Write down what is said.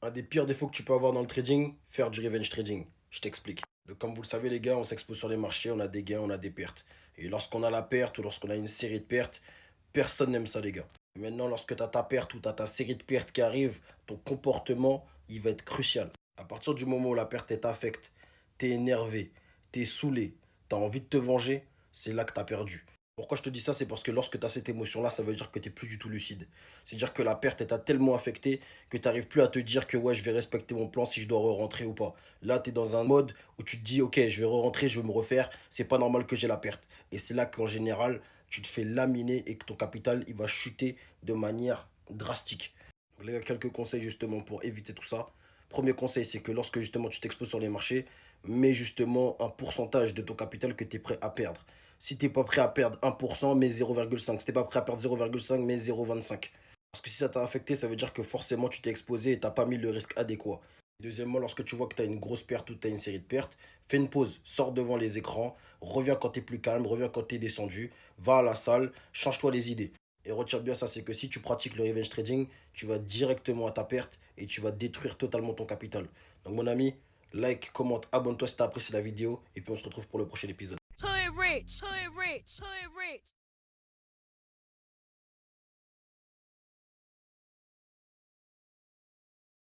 Un des pires défauts que tu peux avoir dans le trading, faire du revenge trading. Je t'explique. Comme vous le savez les gars, on s'expose sur les marchés, on a des gains, on a des pertes. Et lorsqu'on a la perte ou lorsqu'on a une série de pertes, personne n'aime ça les gars. Maintenant, lorsque tu as ta perte ou tu as ta série de pertes qui arrive, ton comportement, il va être crucial. À partir du moment où la perte t'affecte, t'es énervé, t'es saoulé, t'as envie de te venger, c'est là que t'as perdu. Pourquoi je te dis ça? C'est parce que lorsque tu as cette émotion-là, ça veut dire que tu n'es plus du tout lucide. C'est-à-dire que la perte elle t'a tellement affecté que tu n'arrives plus à te dire que ouais, je vais respecter mon plan si je dois re-rentrer ou pas. Là, tu es dans un mode où tu te dis, ok, je vais re-rentrer, je vais me refaire, c'est pas normal que j'ai la perte. Et c'est là qu'en général, tu te fais laminer et que ton capital, il va chuter de manière drastique. Donc, les gars, quelques conseils justement pour éviter tout ça. Premier conseil, c'est que lorsque justement tu t'exposes sur les marchés, mets justement un pourcentage de ton capital que tu es prêt à perdre. Si tu n'es pas prêt à perdre 1%, mets 0,5. Si tu n'es pas prêt à perdre 0,5, mets 0,25. Parce que si ça t'a affecté, ça veut dire que forcément tu t'es exposé et tu n'as pas mis le risque adéquat. Deuxièmement, lorsque tu vois que tu as une grosse perte ou tu as une série de pertes, fais une pause, sors devant les écrans, reviens quand tu es plus calme, reviens quand tu es descendu, va à la salle, change-toi les idées. Et retiens bien ça, c'est que si tu pratiques le revenge trading, tu vas directement à ta perte et tu vas détruire totalement ton capital. Donc mon ami, like, commente, abonne-toi si tu as apprécié la vidéo et puis on se retrouve pour le prochain épisode. Hood rich, hood rich, hood rich.